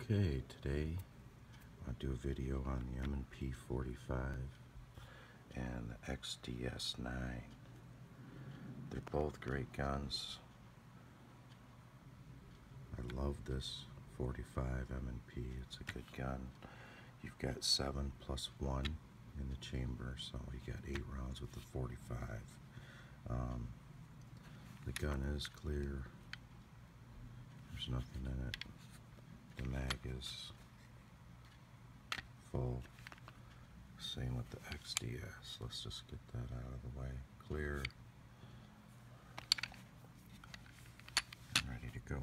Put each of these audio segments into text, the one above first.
Okay, today I'll do a video on the M&P 45 and the XDS 9. They're both great guns. I love this 45 M&P. It's a good gun. You've got 7 plus 1 in the chamber, so you got 8 rounds with the 45. The gun is clear. There's nothing in it. The mag is full. Same with the XDS. Let's just get that out of the way. Clear. And ready to go.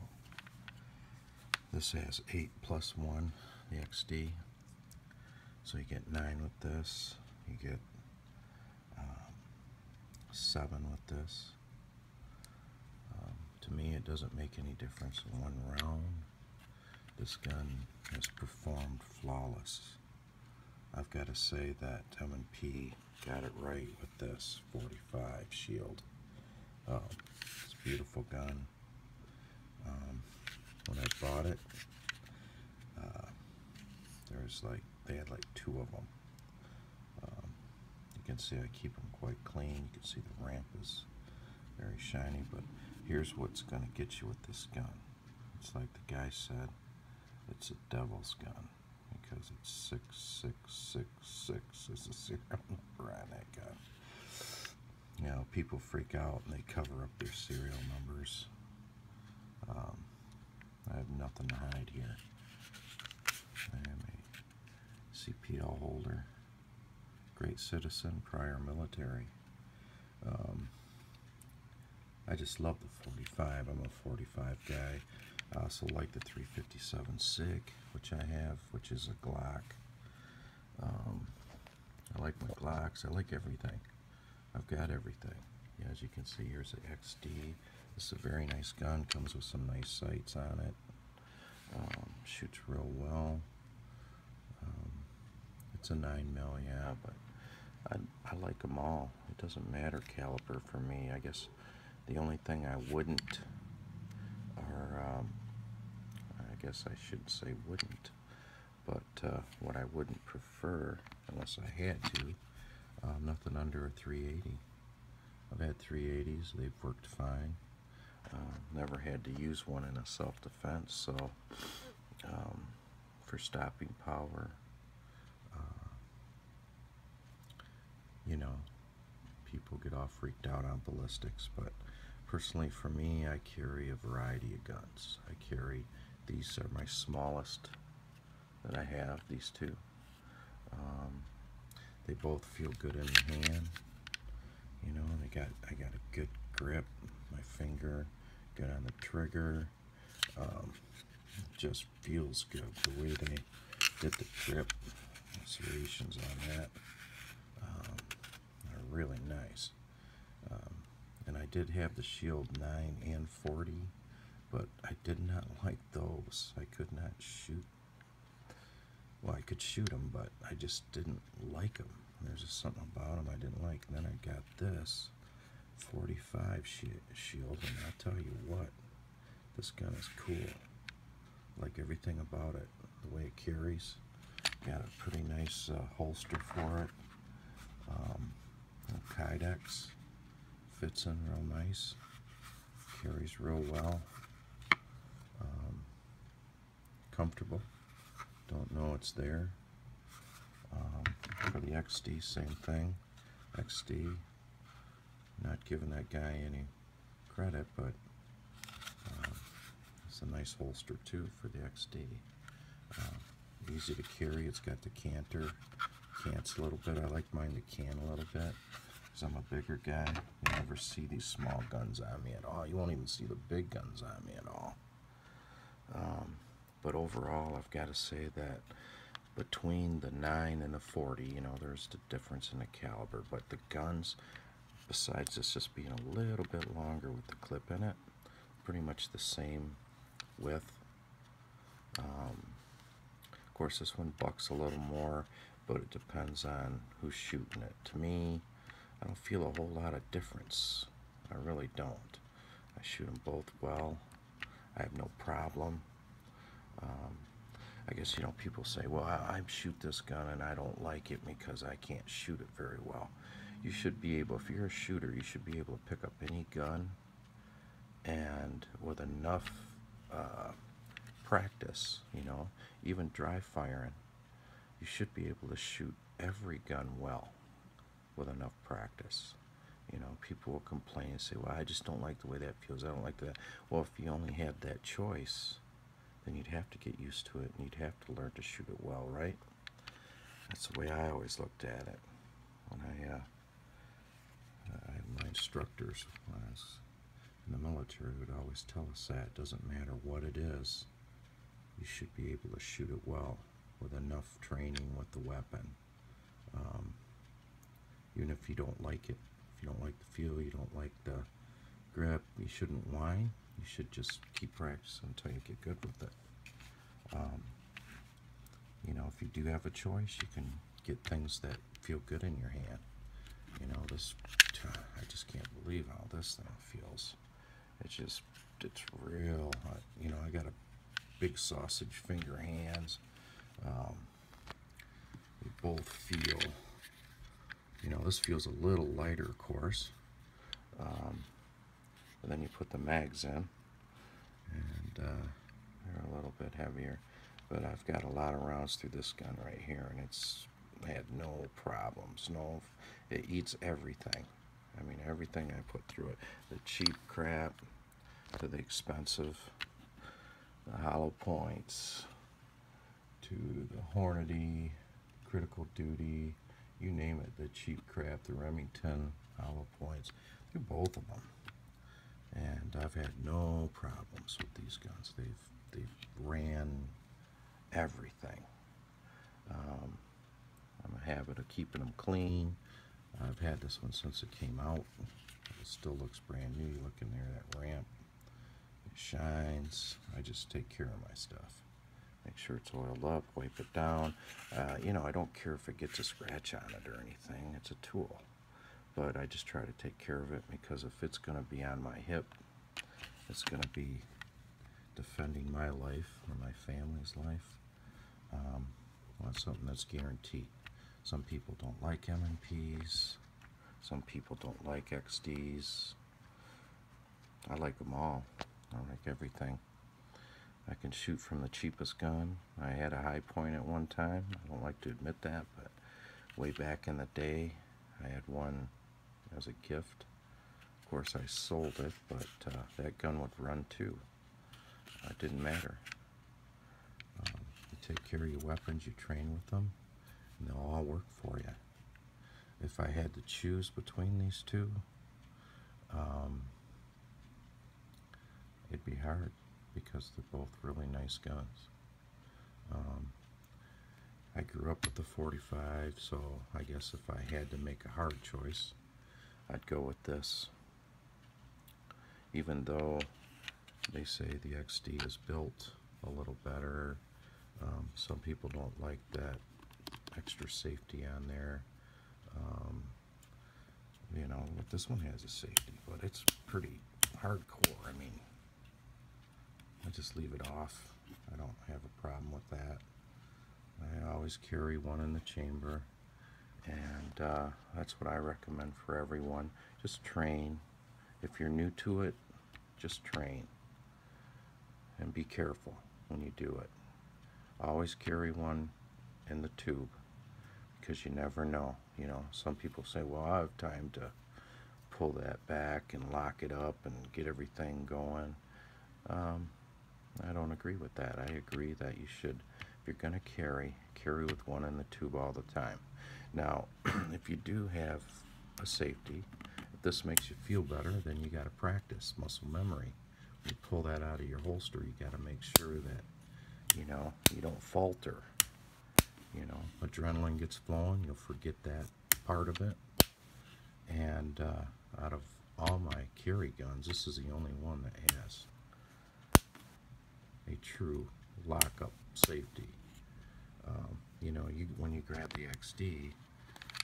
This has 8 plus 1, the XD. So you get 9 with this. You get 7 with this. To me, it doesn't make any difference in one round. This gun has performed flawless. I've got to say that M&P got it right with this 45 Shield. It's a beautiful gun. When I bought it, they had like 2 of them. You can see I keep them quite clean. You can see the ramp is very shiny, but here's what's going to get you with this gun. It's like the guy said, it's a devil's gun because it's 6666 is the serial number on that gun. You know, people freak out and they cover up their serial numbers. I have nothing to hide here. I am a CPL holder, great citizen, prior military. I just love the 45. I'm a 45 guy. I also like the 357 SIG, which I have, which is a Glock. I like my Glocks. I like everything. I've got everything. Yeah, as you can see, here's the XD. This is a very nice gun. Comes with some nice sights on it. Shoots real well. It's a 9mm, yeah, but I like them all. It doesn't matter caliber for me. I guess the only thing I wouldn't, or I guess I should say wouldn't, but what I wouldn't prefer, unless I had to, nothing under a 380. I've had 380s, they've worked fine. Never had to use one in a self-defense, so for stopping power, you know, people get all freaked out on ballistics, but personally for me, I carry a variety of guns. These are my smallest that I have, these two. They both feel good in the hand, you know, and I got a good grip, my finger, good on the trigger. It just feels good, the way they did the trip, serrations on that. Are really nice. And I did have the Shield 9 and 40, but I did not like those. I could not shoot. Well, I could shoot them, but I just didn't like them. There's just something about them I didn't like. And then I got this 45 Shield, and I'll tell you what, this gun is cool. Like everything about it, the way it carries. Got a pretty nice holster for it. Kydex fits in real nice, carries real well, comfortable, don't know it's there. For the XD, same thing. XD, not giving that guy any credit, but it's a nice holster too for the XD. Easy to carry. It's got the canter, cants a little bit. I like mine to can a little bit because I'm a bigger guy. You never see these small guns on me at all. You won't even see the big guns on me at all. But overall, I've got to say that between the 9 and the 40, you know, there's the difference in the caliber, but the guns, besides this just being a little bit longer with the clip in it, pretty much the same width. Of course, this one bucks a little more, but it depends on who's shooting it. To me, I don't feel a whole lot of difference. I really don't. I shoot them both well. I have no problem. I guess, you know, people say, well, I shoot this gun and I don't like it because I can't shoot it very well. You should be able, if you're a shooter, you should be able to pick up any gun, and with enough practice, you know, even dry firing, you should be able to shoot every gun well with enough practice. You know, people will complain and say, well, I just don't like the way that feels. I don't like that. Well, if you only had that choice, then you'd have to get used to it, and you'd have to learn to shoot it well, right? That's the way I always looked at it. When I my instructors, when I was in the military, would always tell us that it doesn't matter what it is, you should be able to shoot it well with enough training with the weapon. Even if you don't like it, if you don't like the feel, you don't like the grip, you shouldn't whine. You should just keep practicing until you get good with it. You know, if you do have a choice, you can get things that feel good in your hand. You know, this, I just can't believe how this thing feels. It's real. You know, I got a big sausage finger hands. They both feel, you know, this feels a little lighter, of course. But then you put the mags in, and they're a little bit heavier. But I've got a lot of rounds through this gun right here, and it's had no problems. No, it eats everything. I mean, everything I put through it. The cheap crap to the expensive, the hollow points to the Hornady, critical duty, you name it, the cheap crap, the Remington hollow points, through both of them. And I've had no problems with these guns. They've ran everything. I'm a habit of keeping them clean. I've had this one since it came out. It still looks brand new. You look in there, that ramp, it shines. I just take care of my stuff. Make sure it's oiled up, wipe it down. You know, I don't care if it gets a scratch on it or anything. It's a tool. But I just try to take care of it, because if it's going to be on my hip, it's going to be defending my life or my family's life. I want something that's guaranteed. Some people don't like M&Ps. Some people don't like XDs. I like them all. I like everything. I can shoot from the cheapest gun. I had a high point at one time. I don't like to admit that, but way back in the day, I had one as a gift. Of course, I sold it, but that gun would run too. It didn't matter. You take care of your weapons, you train with them, and they'll all work for you. If I had to choose between these two, it'd be hard, because they're both really nice guns. I grew up with the 45, so I guess if I had to make a hard choice, I'd go with this. Even though they say the XD is built a little better, some people don't like that extra safety on there. You know, but this one has a safety, but it's pretty hardcore. I mean, I just leave it off. I don't have a problem with that. I always carry one in the chamber, and that's what I recommend for everyone. Just train. If you're new to it, just train, and be careful when you do it. Always carry one in the tube, because you never know. You know, some people say, well, I have time to pull that back and lock it up and get everything going. I don't agree with that. I agree that you should, if you're going to carry with one in the tube all the time. Now, if you do have a safety, if this makes you feel better, then you got to practice muscle memory. When you pull that out of your holster, you got to make sure that, you know, you don't falter. You know, adrenaline gets flowing, you'll forget that part of it. And out of all my carry guns, this is the only one that has a true lock-up safety. You know, when you grab the XD,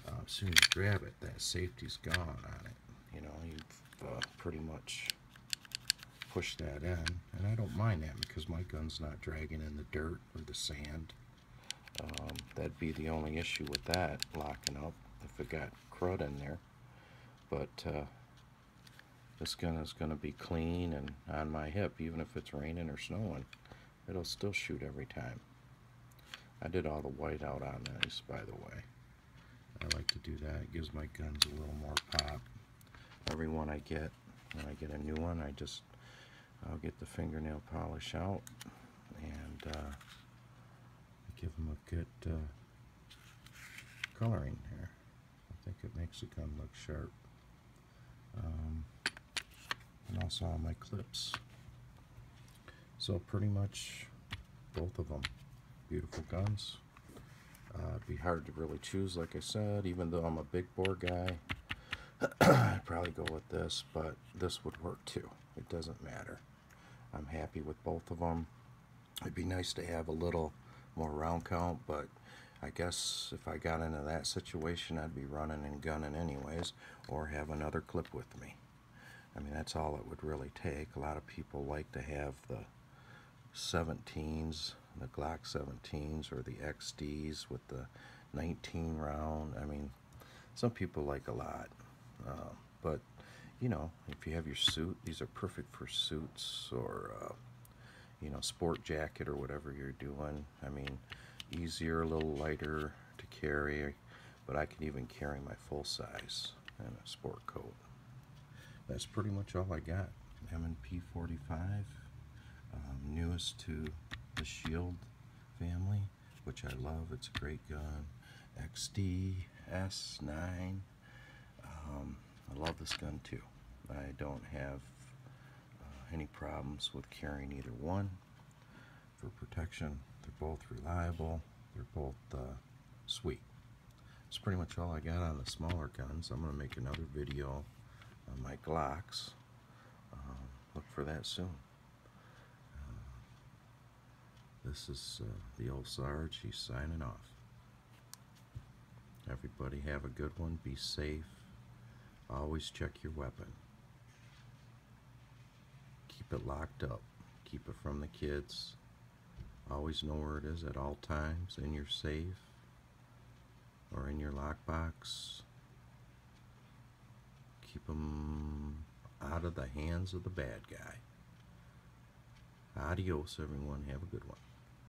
as soon as you grab it, that safety's gone on it. You know, you've pretty much push that in, and I don't mind that because my gun's not dragging in the dirt or the sand. That'd be the only issue with that locking up if it got crud in there. But this gun is going to be clean and on my hip, even if it's raining or snowing. It'll still shoot every time. I did all the white out on these, by the way. I like to do that. It gives my guns a little more pop. Every one I get, when I get a new one, I'll get the fingernail polish out and give them a good coloring here. I think it makes the gun look sharp. And also all my clips. So pretty much both of them. Beautiful guns. It'd be hard to really choose, like I said, even though I'm a big bore guy. I'd probably go with this, but this would work too. It doesn't matter. I'm happy with both of them. It'd be nice to have a little more round count, but I guess if I got into that situation, I'd be running and gunning anyways, or have another clip with me. I mean, that's all it would really take. A lot of people like to have the 17s, the Glock 17s, or the XDs with the 19 round. I mean, some people like a lot. But, you know, if you have your suit, these are perfect for suits or, you know, sport jacket or whatever you're doing. I mean, easier, a little lighter to carry, but I can even carry my full size in a sport coat. That's pretty much all I got. M&P 45, newest to the Shield family, which I love. It's a great gun. XDS 9. I love this gun too. I don't have any problems with carrying either one. For protection, they're both reliable. They're both sweet. That's pretty much all I got on the smaller guns. I'm going to make another video on my Glocks. Look for that soon. This is the old Sarge. He's signing off. Everybody have a good one. Be safe. Always check your weapon. Keep it locked up. Keep it from the kids. Always know where it is at all times, in your safe or in your lockbox. Keep them out of the hands of the bad guy. Adios, everyone. Have a good one.